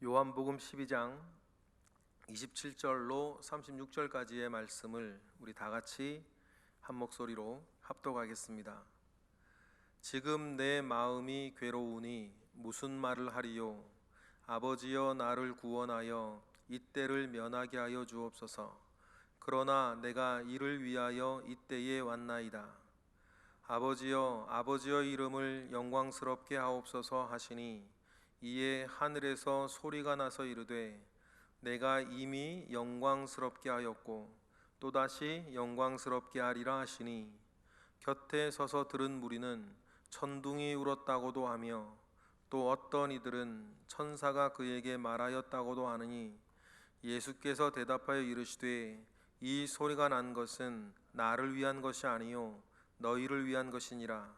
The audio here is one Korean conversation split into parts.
요한복음 12장 27절로 36절까지의 말씀을 우리 다 같이 한 목소리로 합독하겠습니다. 지금 내 마음이 괴로우니 무슨 말을 하리요? 아버지여, 나를 구원하여 이때를 면하게 하여 주옵소서. 그러나 내가 이를 위하여 이때에 왔나이다. 아버지여, 아버지의 이름을 영광스럽게 하옵소서 하시니 이에 하늘에서 소리가 나서 이르되 내가 이미 영광스럽게 하였고 또다시 영광스럽게 하리라 하시니 곁에 서서 들은 무리는 천둥이 울었다고도 하며 또 어떤 이들은 천사가 그에게 말하였다고도 하느니 예수께서 대답하여 이르시되 이 소리가 난 것은 나를 위한 것이 아니요 너희를 위한 것이니라.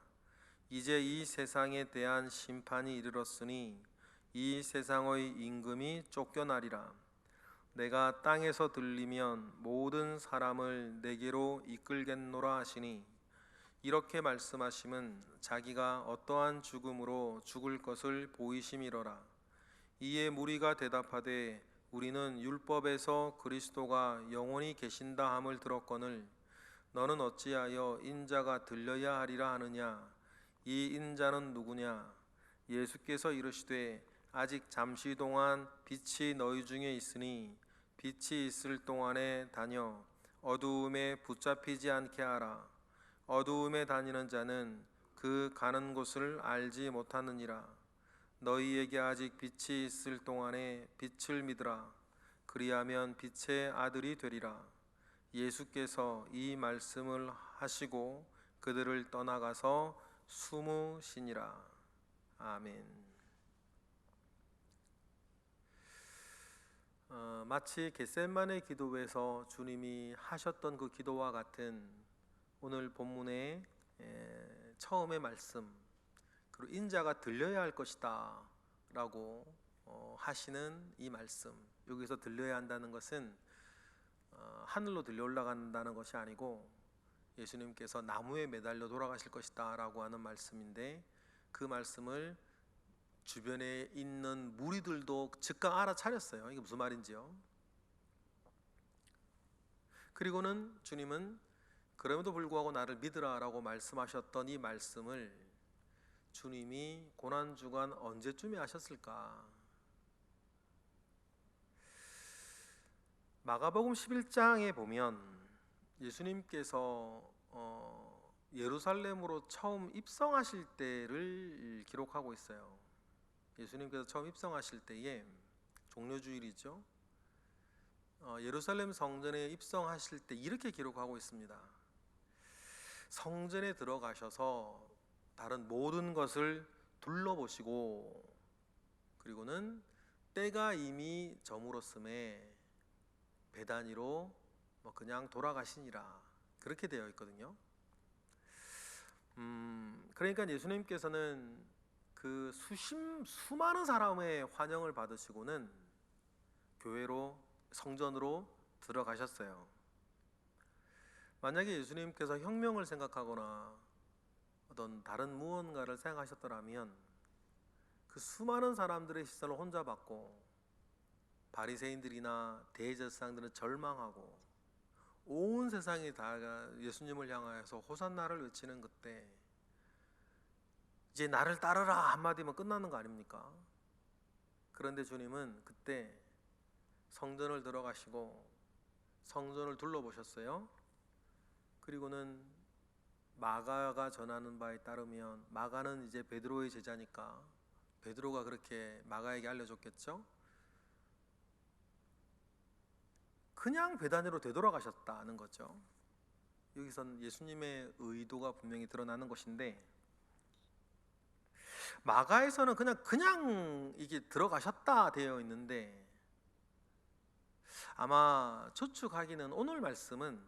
이제 이 세상에 대한 심판이 이르렀으니 이 세상의 임금이 쫓겨나리라. 내가 땅에서 들리면 모든 사람을 내게로 이끌겠노라 하시니 이렇게 말씀하심은 자기가 어떠한 죽음으로 죽을 것을 보이심이로라. 이에 무리가 대답하되 우리는 율법에서 그리스도가 영원히 계신다 함을 들었거늘 너는 어찌하여 인자가 들려야 하리라 하느냐? 이 인자는 누구냐? 예수께서 이르시되 아직 잠시 동안 빛이 너희 중에 있으니 빛이 있을 동안에 다녀 어두움에 붙잡히지 않게 하라. 어두움에 다니는 자는 그 가는 곳을 알지 못하느니라. 너희에게 아직 빛이 있을 동안에 빛을 믿으라. 그리하면 빛의 아들이 되리라. 예수께서 이 말씀을 하시고 그들을 떠나가서 숨으시니라. 아멘. 마치 겟세마네 기도에서 주님이 하셨던 그 기도와 같은 오늘 본문의 처음의 말씀, 그리고 인자가 들려야 할 것이다 라고 하시는 이 말씀, 여기서 들려야 한다는 것은 하늘로 들려 올라간다는 것이 아니고 예수님께서 나무에 매달려 돌아가실 것이다 라고 하는 말씀인데, 그 말씀을 주변에 있는 무리들도 즉각 알아차렸어요. 이게 무슨 말인지요. 그리고는 주님은 그럼에도 불구하고 나를 믿으라 라고 말씀하셨던 이 말씀을 주님이 고난주간 언제쯤에 하셨을까? 마가복음 11장에 보면 예수님께서 예루살렘으로 처음 입성하실 때를 기록하고 있어요. 예수님께서 처음 입성하실 때에 종려주일이죠. 예루살렘 성전에 입성하실 때 이렇게 기록하고 있습니다. 성전에 들어가셔서 다른 모든 것을 둘러보시고 그리고는 때가 이미 저물었음에 베다니로 그냥 돌아가시니라, 그렇게 되어 있거든요. 그러니까 예수님께서는 그 수많은 사람의 환영을 받으시고는 교회로, 성전으로 들어가셨어요. 만약에 예수님께서 혁명을 생각하거나 어떤 다른 무언가를 생각하셨더라면 그 수많은 사람들의 시선을 혼자 받고 바리새인들이나 대제사장들은 절망하고 온 세상이 다 예수님을 향하여서 호산나를 외치는 그때 이제 나를 따르라 한마디면 끝나는 거 아닙니까? 그런데 주님은 그때 성전을 들어가시고 성전을 둘러보셨어요. 그리고는 마가가 전하는 바에 따르면 마가는 이제 베드로의 제자니까 베드로가 그렇게 마가에게 알려줬겠죠. 그냥 베다니로 되돌아가셨다는 거죠. 여기선 예수님의 의도가 분명히 드러나는 것인데, 마가에서는 그냥 이게 들어가셨다 되어 있는데, 아마 추측하기는 오늘 말씀은,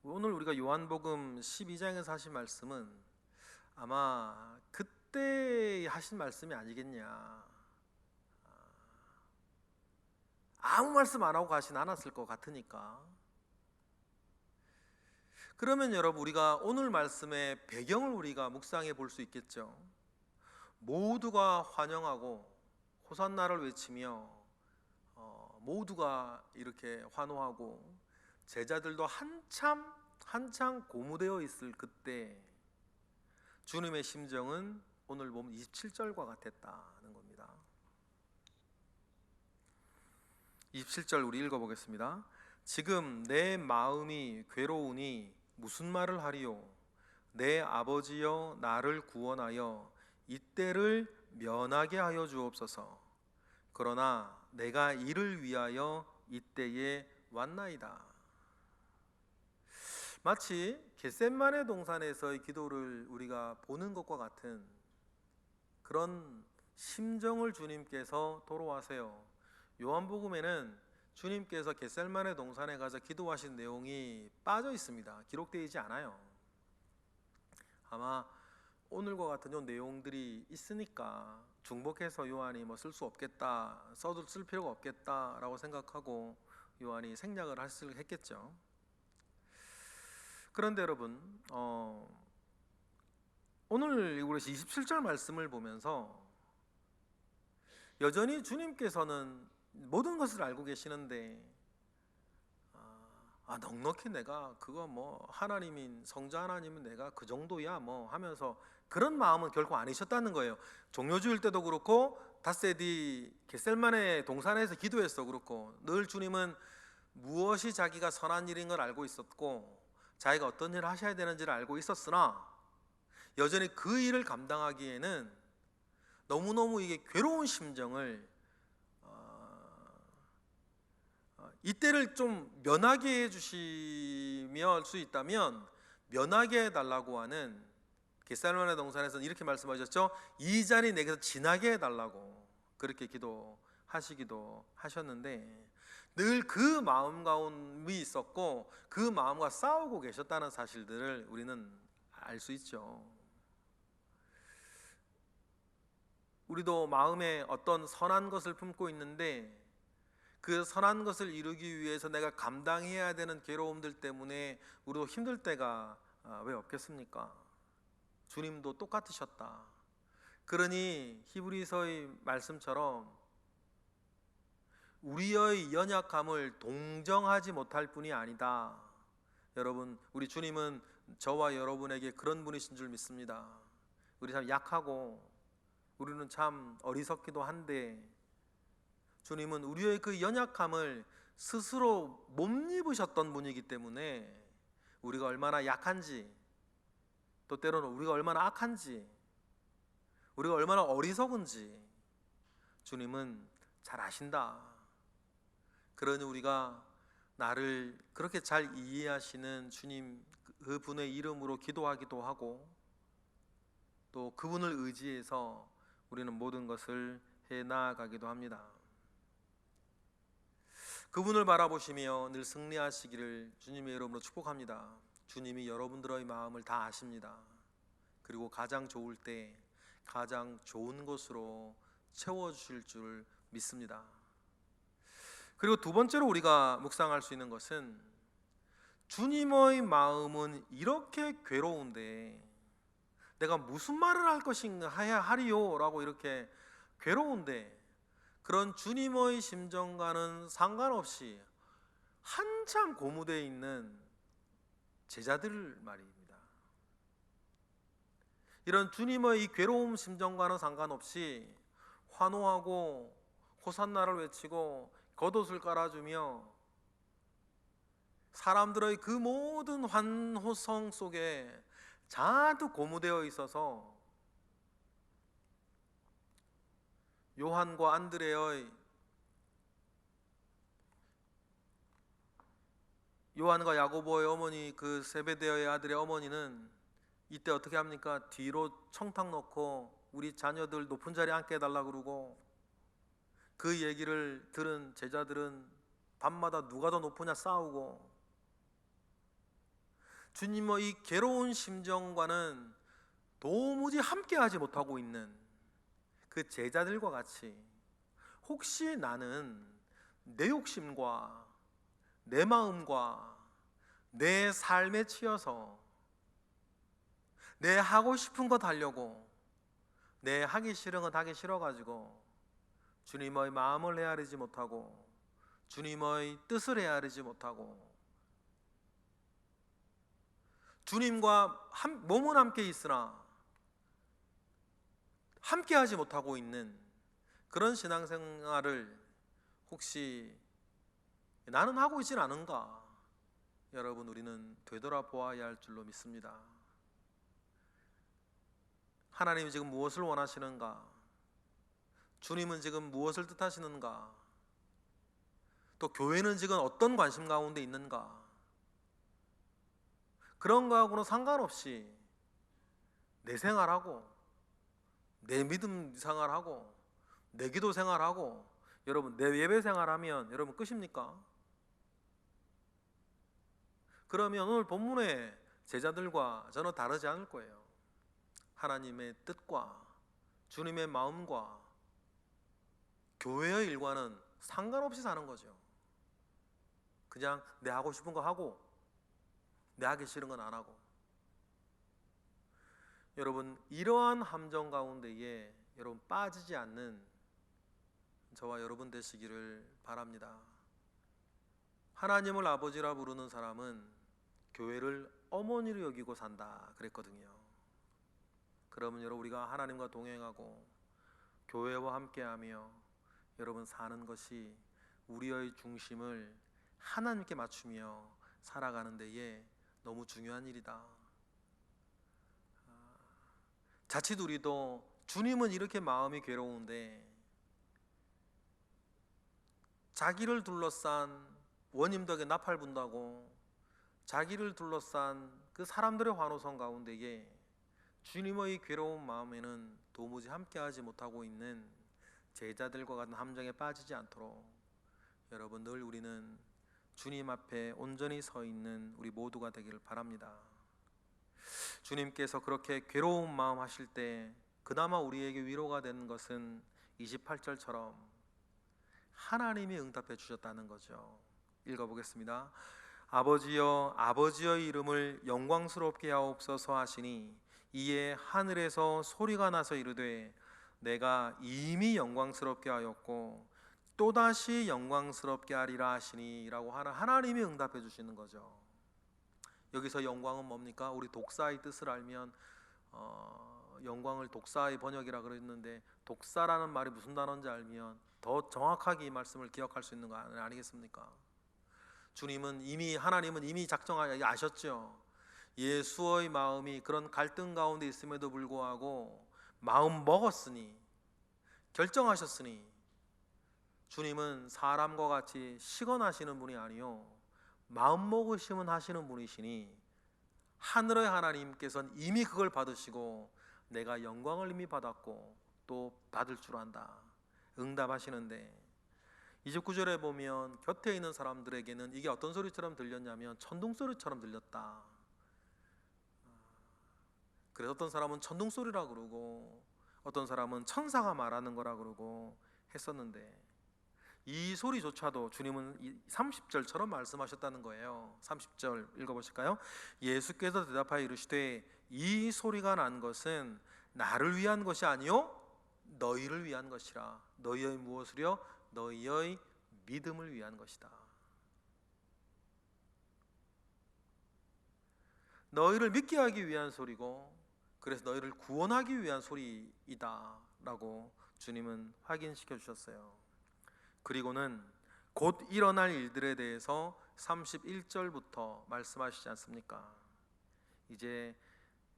오늘 우리가 요한복음 12장에서 하신 말씀은 아마 그때 하신 말씀이 아니겠냐, 아무 말씀 안 하고 가진 않았을 것 같으니까. 그러면 여러분, 우리가 오늘 말씀의 배경을 우리가 묵상해 볼 수 있겠죠. 모두가 환영하고 호산나를 외치며 모두가 이렇게 환호하고 제자들도 한참 고무되어 있을 그때 주님의 심정은 오늘 보면 27절과 같았다는 겁니다. 27절 우리 읽어보겠습니다. 지금 내 마음이 괴로우니 무슨 말을 하리요? 내 아버지여 나를 구원하여 이때를 면하게 하여 주옵소서. 그러나 내가 이를 위하여 이때에 왔나이다. 마치 겟셋마네 동산에서의 기도를 우리가 보는 것과 같은 그런 심정을 주님께서 토로하세요. 요한복음에는 주님께서 겟셋마네 동산에 가서 기도하신 내용이 빠져 있습니다. 기록되어 있지 않아요. 아마 오늘과 같은 요 내용들이 있으니까 중복해서 요한이 쓸 수 없겠다, 쓸 필요가 없겠다라고 생각하고 요한이 생략을 했겠죠. 그런데 여러분, 오늘 우리 27절 말씀을 보면서 여전히 주님께서는 모든 것을 알고 계시는데 넉넉히 내가 그거 하나님인 성자 하나님은 내가 그 정도야 하면서 그런 마음은 결코 아니셨다는 거예요. 종료주일 때도 그렇고 닷새디 겟셀마네 동산에서 기도했어 그렇고 늘 주님은 무엇이 자기가 선한 일인 걸 알고 있었고 자기가 어떤 일을 하셔야 되는지를 알고 있었으나 여전히 그 일을 감당하기에는 너무너무 이게 괴로운 심정을 이때를 좀 면하게 해주시며 할 수 있다면 면하게 해달라고 하는 겟셀마네 동산에서는 이렇게 말씀하셨죠. 이 잔이 내게서 지나게 해달라고 그렇게 기도하시기도 하셨는데 늘 그 마음가짐이 있었고 그 마음과 싸우고 계셨다는 사실들을 우리는 알 수 있죠. 우리도 마음에 어떤 선한 것을 품고 있는데 그 선한 것을 이루기 위해서 내가 감당해야 되는 괴로움들 때문에 우리도 힘들 때가 왜 없겠습니까? 주님도 똑같으셨다. 그러니 히브리서의 말씀처럼 우리의 연약함을 동정하지 못할 뿐이 아니다. 여러분, 우리 주님은 저와 여러분에게 그런 분이신 줄 믿습니다. 우리 참 약하고 우리는 참 어리석기도 한데 주님은 우리의 그 연약함을 스스로 못 입으셨던 분이기 때문에 우리가 얼마나 약한지 또 때로는 우리가 얼마나 악한지 우리가 얼마나 어리석은지 주님은 잘 아신다. 그러니 우리가 나를 그렇게 잘 이해하시는 주님 그 분의 이름으로 기도하기도 하고 또 그분을 의지해서 우리는 모든 것을 해나가기도 합니다. 그분을 바라보시며 늘 승리하시기를 주님의 이름으로 축복합니다. 주님이 여러분들의 마음을 다 아십니다. 그리고 가장 좋을 때 가장 좋은 것으로 채워주실 줄 믿습니다. 그리고 두 번째로 우리가 묵상할 수 있는 것은 주님의 마음은 이렇게 괴로운데 내가 무슨 말을 할 것인가 하리요 라고 이렇게 괴로운데 그런 주님의 심정과는 상관없이 한참 고무되어 있는 제자들 말입니다. 이런 주님의 이 괴로움 심정과는 상관없이 환호하고 호산나를 외치고 겉옷을 깔아주며 사람들의 그 모든 환호성 속에 잔뜩 고무되어 있어서 요한과 안드레의 요한과 야고보의 어머니 그 세베데오의 아들의 어머니는 이때 어떻게 합니까? 뒤로 청탁 놓고 우리 자녀들 높은 자리에 앉게 해달라고 그러고 그 얘기를 들은 제자들은 밤마다 누가 더 높으냐 싸우고 주님의 이 괴로운 심정과는 도무지 함께하지 못하고 있는 그 제자들과 같이 혹시 나는 내 욕심과 내 마음과 내 삶에 치여서 내 하고 싶은 것 하려고 내 하기 싫은 것 하기 싫어가지고 주님의 마음을 헤아리지 못하고 주님의 뜻을 헤아리지 못하고 주님과 몸은 함께 있으나 함께하지 못하고 있는 그런 신앙생활을 혹시 나는 하고 있진 않은가? 여러분, 우리는 되돌아보아야 할 줄로 믿습니다. 하나님이 지금 무엇을 원하시는가? 주님은 지금 무엇을 뜻하시는가? 또 교회는 지금 어떤 관심 가운데 있는가? 그런 거하고는 상관없이 내 생활하고 내 믿음 생활하고 내 기도 생활하고 여러분 내 예배 생활하면 여러분 끝입니까? 그러면 오늘 본문의 제자들과 저는 다르지 않을 거예요. 하나님의 뜻과 주님의 마음과 교회의 일과는 상관없이 사는 거죠. 그냥 내 하고 싶은 거 하고 내 하기 싫은 건 안 하고. 여러분, 이러한 함정 가운데에 여러분 빠지지 않는 저와 여러분 되시기를 바랍니다. 하나님을 아버지라 부르는 사람은 교회를 어머니로 여기고 산다 그랬거든요. 그러면 여러분 우리가 하나님과 동행하고 교회와 함께하며 여러분 사는 것이 우리의 중심을 하나님께 맞추며 살아가는 데에 너무 중요한 일이다. 자칫 우리도 주님은 이렇게 마음이 괴로운데 자기를 둘러싼 원님 덕에 나팔 분다고 자기를 둘러싼 그 사람들의 환호성 가운데에 주님의 괴로운 마음에는 도무지 함께하지 못하고 있는 제자들과 같은 함정에 빠지지 않도록 여러분 늘 우리는 주님 앞에 온전히 서 있는 우리 모두가 되기를 바랍니다. 주님께서 그렇게 괴로운 마음 하실 때 그나마 우리에게 위로가 되는 것은 28절처럼 하나님이 응답해 주셨다는 거죠. 읽어보겠습니다. 아버지여, 아버지의 이름을 영광스럽게 하옵소서 하시니 이에 하늘에서 소리가 나서 이르되 내가 이미 영광스럽게 하였고 또다시 영광스럽게 하리라 하시니 라고 하나님이 응답해 주시는 거죠. 여기서 영광은 뭡니까? 우리 독사의 뜻을 알면 영광을 독사의 번역이라 그랬는데 독사라는 말이 무슨 단어인지 알면 더 정확하게 이 말씀을 기억할 수 있는 거 아니겠습니까? 하나님은 이미 아셨죠. 예수의 마음이 그런 갈등 가운데 있음에도 불구하고 마음 먹었으니 결정하셨으니 주님은 사람과 같이 시건하시는 분이 아니요 마음 먹으시면 하시는 분이시니 하늘의 하나님께서는 이미 그걸 받으시고 내가 영광을 이미 받았고 또 받을 줄 안다 응답하시는데 29절에 보면 곁에 있는 사람들에게는 이게 어떤 소리처럼 들렸냐면 천둥소리처럼 들렸다. 그래서 어떤 사람은 천둥소리라 그러고 어떤 사람은 천사가 말하는 거라 그러고 했었는데 이 소리조차도 주님은 30절처럼 말씀하셨다는 거예요. 30절 읽어보실까요? 예수께서 대답하여 이르시되 이 소리가 난 것은 나를 위한 것이 아니요 너희를 위한 것이라. 너희의 무엇을요? 너희의 믿음을 위한 것이다. 너희를 믿게 하기 위한 소리고 그래서 너희를 구원하기 위한 소리이다 라고 주님은 확인시켜 주셨어요. 그리고는 곧 일어날 일들에 대해서 31절부터 말씀하시지 않습니까? 이제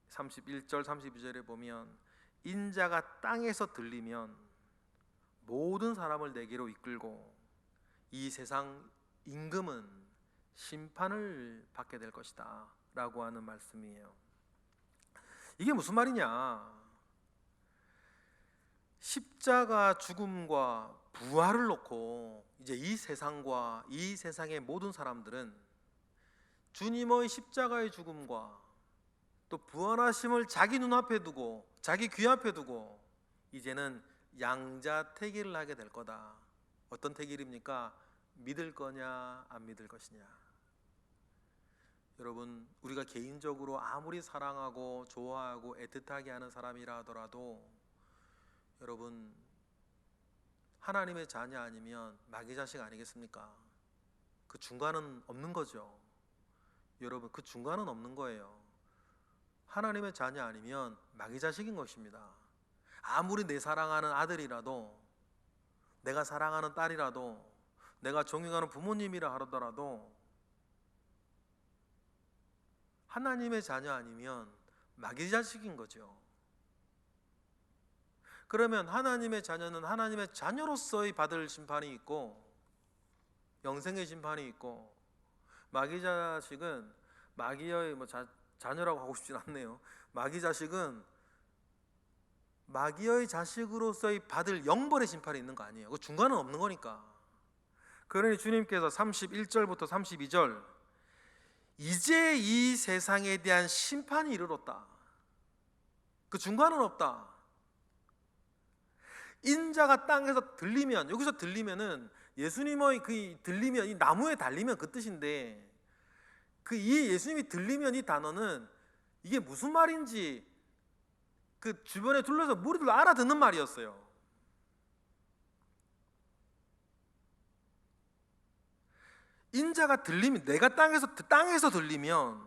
31절 32절에 보면 인자가 땅에서 들리면 모든 사람을 내게로 이끌고 이 세상 임금은 심판을 받게 될 것이다 라고 하는 말씀이에요. 이게 무슨 말이냐? 십자가 죽음과 부활을 놓고 이제 이 세상과 이 세상의 모든 사람들은 주님의 십자가의 죽음과 또 부활하심을 자기 눈앞에 두고 자기 귀 앞에 두고 이제는 양자택일을 하게 될 거다. 어떤 택일입니까? 믿을 거냐 안 믿을 것이냐. 여러분 우리가 개인적으로 아무리 사랑하고 좋아하고 애틋하게 하는 사람이라 하더라도 여러분 하나님의 자녀 아니면 마귀 자식 아니겠습니까? 그 중간은 없는 거죠. 여러분, 그 중간은 없는 거예요. 하나님의 자녀 아니면 마귀 자식인 것입니다. 아무리 내 사랑하는 아들이라도, 내가 사랑하는 딸이라도, 내가 존경하는 부모님이라 하더라도 하나님의 자녀 아니면 마귀 자식인 거죠. 그러면 하나님의 자녀는 하나님의 자녀로서의 받을 심판이 있고 영생의 심판이 있고, 마귀 자식은 마귀의 자녀라고 하고 싶진 않네요. 마귀 자식은 마귀의 자식으로서의 받을 영벌의 심판이 있는 거 아니에요. 그 중간은 없는 거니까. 그러니 주님께서 31절부터 32절, 이제 이 세상에 대한 심판이 이르렀다. 그 중간은 없다. 인자가 땅에서 들리면, 여기서 들리면은 예수님의 그 들리면, 이 나무에 달리면 그 뜻인데, 그 이 예수님이 들리면 이 단어는 이게 무슨 말인지 그 주변에 둘러서 무리들도 알아듣는 말이었어요. 인자가 들리면, 내가 땅에서 들리면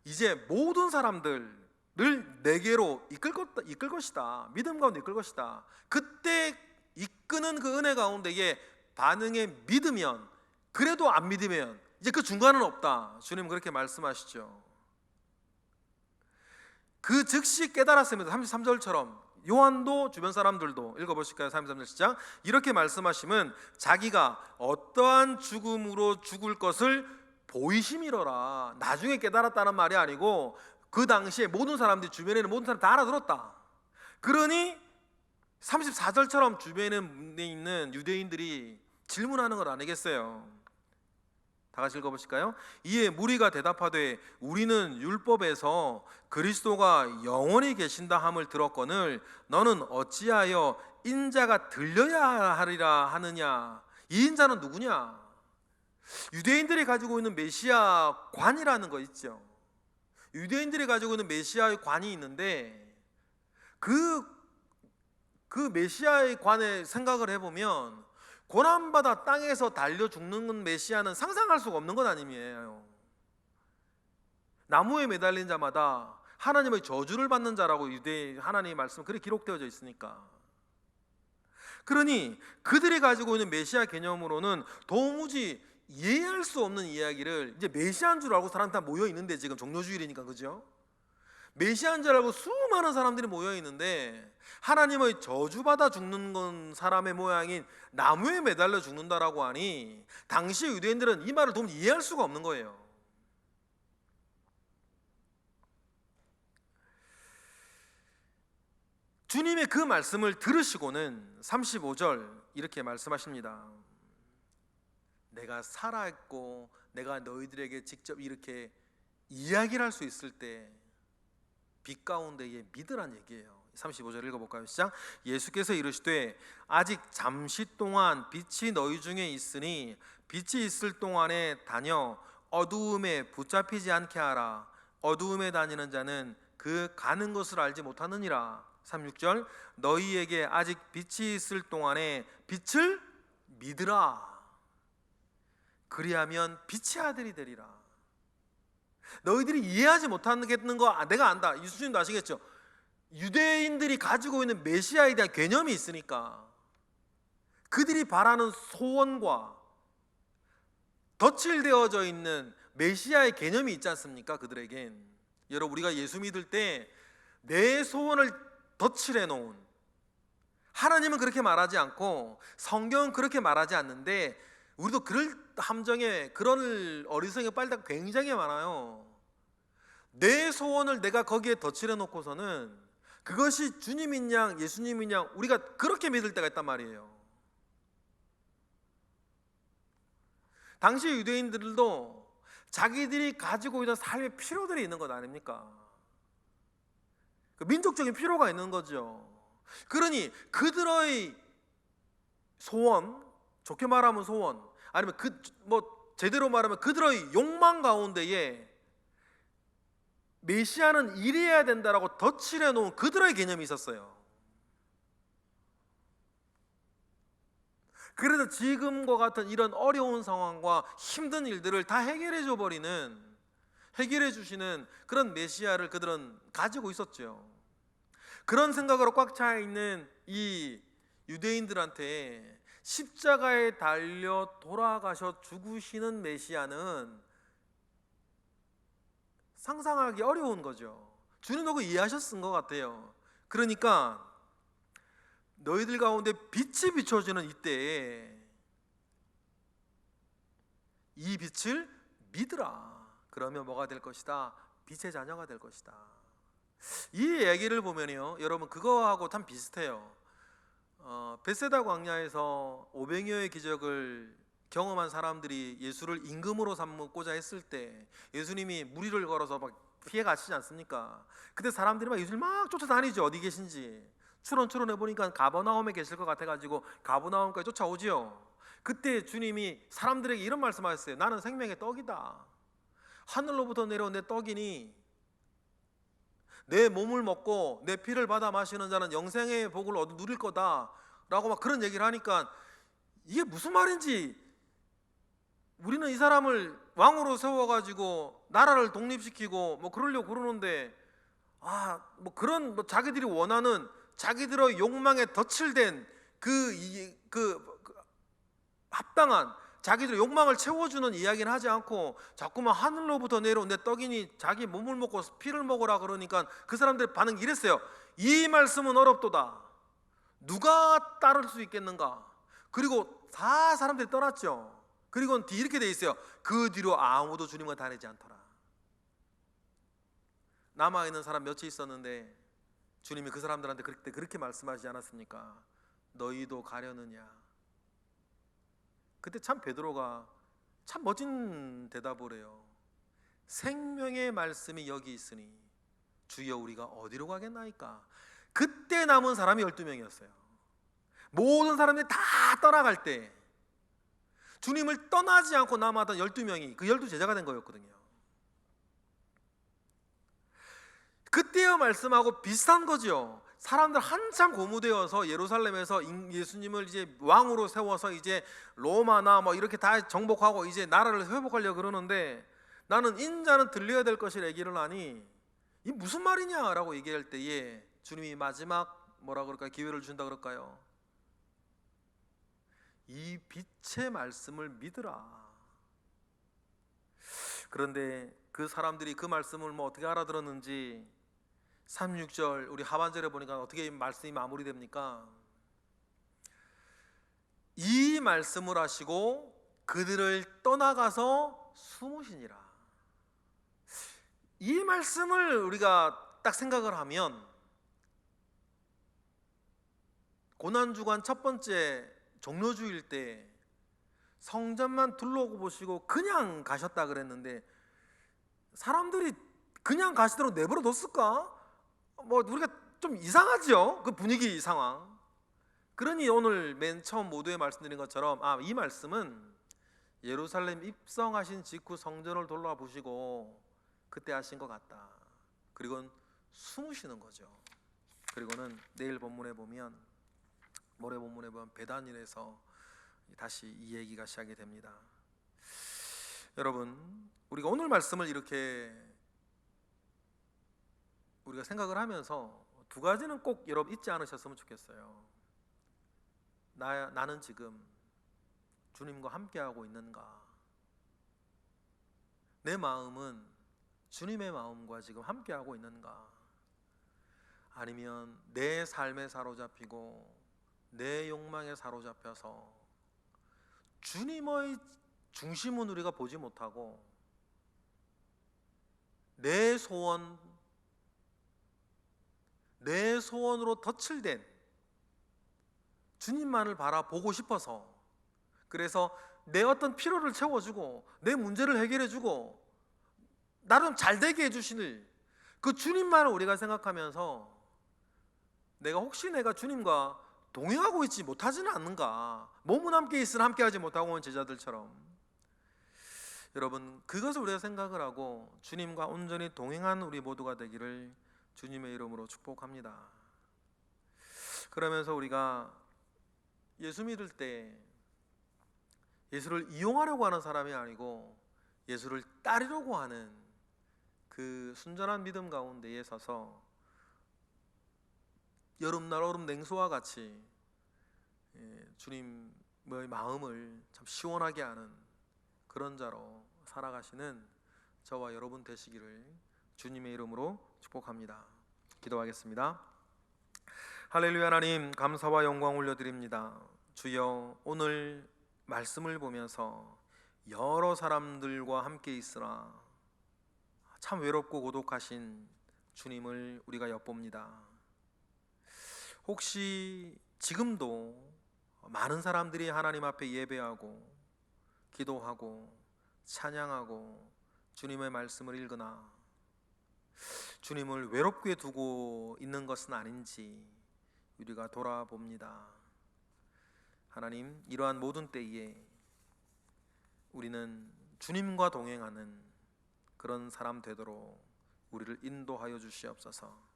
이제 모든 사람들을 내게로 이끌 것이다. 믿음 가운데 이끌 것이다. 그때 이끄는 그 은혜 가운데에 반응에 믿으면, 그래도 안 믿으면 이제 그 중간은 없다. 주님은 그렇게 말씀하시죠. 그 즉시 깨달았습니다. 33절처럼 요한도 주변 사람들도 읽어보실까요? 33절 시작. 이렇게 말씀하시면 자기가 어떠한 죽음으로 죽을 것을 보이심이로라. 나중에 깨달았다는 말이 아니고 그 당시에 모든 사람들이, 주변에 있는 모든 사람들이 다 알아들었다. 그러니 34절처럼 주변에 있는 유대인들이 질문하는 걸 아니겠어요? 다 같이 읽어보실까요? 이에 무리가 대답하되 우리는 율법에서 그리스도가 영원히 계신다 함을 들었거늘 너는 어찌하여 인자가 들려야 하리라 하느냐? 이 인자는 누구냐? 유대인들이 가지고 있는 메시아 관이라는 거 있죠. 유대인들이 가지고 있는 메시아의 관이 있는데 그 메시아의 관에 생각을 해보면 고난받아 땅에서 달려 죽는 메시아는 상상할 수가 없는 것 아니에요. 나무에 매달린 자마다 하나님의 저주를 받는 자라고 유대 하나님의 말씀 그렇게 기록되어져 있으니까. 그러니 그들이 가지고 있는 메시아 개념으로는 도무지 이해할 수 없는 이야기를 이제 메시아인 줄 알고 사람들 다 모여 있는데, 지금 종료주일이니까, 그죠? 메시아인 줄 알고 수많은 사람들이 모여 있는데 하나님의 저주받아 죽는 건 사람의 모양인 나무에 매달려 죽는다라고 하니 당시 유대인들은 이 말을 도무지 이해할 수가 없는 거예요. 주님의 그 말씀을 들으시고는 35절 이렇게 말씀하십니다. 내가 살아있고 내가 너희들에게 직접 이렇게 이야기를 할 수 있을 때 빛 가운데에 믿으란 얘기예요. 35절 읽어볼까요? 시작. 예수께서 이르시되 아직 잠시 동안 빛이 너희 중에 있으니 빛이 있을 동안에 다녀 어두움에 붙잡히지 않게 하라. 어두움에 다니는 자는 그 가는 것을 알지 못하느니라. 36절 너희에게 아직 빛이 있을 동안에 빛을 믿으라. 그리하면 빛의 아들이 되리라. 너희들이 이해하지 못하는 거 내가 안다. 예수님도 아시겠죠? 유대인들이 가지고 있는 메시아에 대한 개념이 있으니까 그들이 바라는 소원과 덧칠되어져 있는 메시아의 개념이 있지 않습니까? 그들에겐. 여러분, 우리가 예수 믿을 때 내 소원을 덧칠해 놓은, 하나님은 그렇게 말하지 않고 성경은 그렇게 말하지 않는데 우리도 그럴 함정에, 그런 어리석에 빨다가 굉장히 많아요. 내 소원을 내가 거기에 덧칠해 놓고서는 그것이 주님인 양 예수님인 양 우리가 그렇게 믿을 때가 있단 말이에요. 당시 유대인들도 자기들이 가지고 있는 삶의 필요들이 있는 것 아닙니까? 그 민족적인 필요가 있는 거죠. 그러니 그들의 소원, 좋게 말하면 소원, 아니면 제대로 말하면 그들의 욕망 가운데에 메시아는 이래야 된다라고 덧칠해 놓은 그들의 개념이 있었어요. 그래서 지금과 같은 이런 어려운 상황과 힘든 일들을 다 해결해 줘 버리는, 해결해 주시는 그런 메시아를 그들은 가지고 있었죠. 그런 생각으로 꽉 차 있는 이 유대인들한테 십자가에 달려 돌아가셔 죽으시는 메시아는 상상하기 어려운 거죠. 주님도 그 이해하셨은 것 같아요. 그러니까 너희들 가운데 빛이 비춰지는 이때에 이 빛을 믿으라. 그러면 뭐가 될 것이다? 빛의 자녀가 될 것이다. 이 얘기를 보면요, 여러분 그거하고 참 비슷해요. 벳세다 광야에서 500여의 기적을 경험한 사람들이 예수를 임금으로 삼고자 했을 때 예수님이 무리를 걸어서 막 피해 가시지 않습니까? 그때 사람들이 막 예수를 막 쫓아다니죠. 어디 계신지 추론해 보니까 가버나움에 계실 것 같아가지고 가버나움까지 쫓아오지요. 그때 주님이 사람들에게 이런 말씀하셨어요. 나는 생명의 떡이다. 하늘로부터 내려온 내 떡이니 내 몸을 먹고 내 피를 받아 마시는 자는 영생의 복을 누릴 거다 라고 막 그런 얘기를 하니까 이게 무슨 말인지, 우리는 이 사람을 왕으로 세워가지고 나라를 독립시키고 뭐 그러려고 그러는데, 뭐 그런 뭐 자기들이 원하는 자기들의 욕망에 덧칠된 그 합당한 자기들의 욕망을 채워주는 이야기는 하지 않고 자꾸만 하늘로부터 내려온 내 떡이니 자기 몸을 먹고 피를 먹으라 그러니까 그 사람들의 반응이 이랬어요. 이 말씀은 어렵도다. 누가 따를 수 있겠는가? 그리고 다 사람들이 떠났죠. 그리고 뒤 이렇게 돼 있어요. 그 뒤로 아무도 주님과 다니지 않더라. 남아있는 사람 몇이 있었는데 주님이 그 사람들한테 그렇게 말씀하시지 않았습니까? 너희도 가려느냐? 그때 참 베드로가 참 멋진 대답을 해요. 생명의 말씀이 여기 있으니 주여 우리가 어디로 가겠나이까? 그때 남은 사람이 12명이었어요 모든 사람들이 다 떠나갈 때 주님을 떠나지 않고 남았던 12명이 그 12제자가 된 거였거든요. 그때의 말씀하고 비슷한 거죠. 사람들 한참 고무되어서 예루살렘에서 예수님을 이제 왕으로 세워서 이제 로마나 뭐 이렇게 다 정복하고 이제 나라를 회복하려고 그러는데, 나는 인자는 들려야 될 것이라 얘기를 하니 이 무슨 말이냐라고 얘기할 때에 주님이 마지막 뭐라 그럴까요? 기회를 준다 그럴까요? 이 빛의 말씀을 믿으라. 그런데 그 사람들이 그 말씀을 뭐 어떻게 알아들었는지 36절 우리 하반절에 보니까 어떻게 말씀이 마무리됩니까? 이 말씀을 하시고 그들을 떠나가서 숨으시니라. 이 말씀을 우리가 딱 생각을 하면 고난주간 첫 번째 종료주일 때 성전만 둘러보고 보시고 그냥 가셨다 그랬는데 사람들이 그냥 가시도록 내버려 뒀을까? 뭐 우리가 좀 이상하죠. 그 분위기 상황. 그러니 오늘 맨 처음 모두에 말씀드린 것처럼 이 말씀은 예루살렘 입성하신 직후 성전을 돌아보시고 그때 하신 것 같다. 그리고는 숨으시는 거죠. 그리고는 내일 본문에 보면 모레 본문에 보면 베다니엘에서 다시 이 얘기가 시작이 됩니다. 여러분, 우리가 오늘 말씀을 이렇게 우리가 생각을 하면서 두 가지는 꼭 여러분 잊지 않으셨으면 좋겠어요. 나는 지금 주님과 함께하고 있는가? 내 마음은 주님의 마음과 지금 함께하고 있는가? 아니면 내 삶에 사로잡히고 내 욕망에 사로잡혀서 주님의 중심은 우리가 보지 못하고 내 소원으로 덧칠된 주님만을 바라보고 싶어서, 그래서 내 어떤 필요를 채워주고 내 문제를 해결해주고 나름 잘되게 해주시는 그 주님만을 우리가 생각하면서 혹시 내가 주님과 동행하고 있지 못하지는 않는가? 몸은 함께 있으나 함께하지 못하고 온 제자들처럼. 여러분, 그것을 우리가 생각을 하고 주님과 온전히 동행한 우리 모두가 되기를 주님의 이름으로 축복합니다. 그러면서 우리가 예수 믿을 때 예수를 이용하려고 하는 사람이 아니고 예수를 따르려고 하는 그 순전한 믿음 가운데에 서서 여름날 얼음 냉소와 같이 주님의 마음을 참 시원하게 하는 그런 자로 살아가시는 저와 여러분 되시기를 주님의 이름으로 축복합니다. 기도하겠습니다. 할렐루야. 하나님 감사와 영광 올려드립니다. 주여, 오늘 말씀을 보면서 여러 사람들과 함께 있으나 참 외롭고 고독하신 주님을 우리가 엿봅니다. 혹시 지금도 많은 사람들이 하나님 앞에 예배하고 기도하고 찬양하고 주님의 말씀을 읽으나 주님을 외롭게 두고 있는 것은 아닌지 우리가 돌아봅니다. 하나님, 이러한 모든 때에 우리는 주님과 동행하는 그런 사람 되도록 우리를 인도하여 주시옵소서.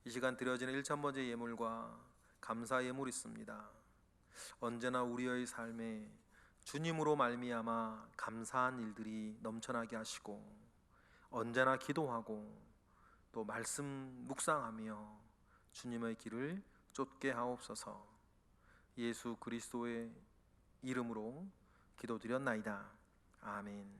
이 시간 드려지는 1000번째 예물과 감사 예물이 있습니다. 언제나 우리의 삶에 주님으로 말미암아 감사한 일들이 넘쳐나게 하시고 언제나 기도하고 또 말씀 묵상하며 주님의 길을 쫓게 하옵소서. 예수 그리스도의 이름으로 기도드렸나이다. 아멘.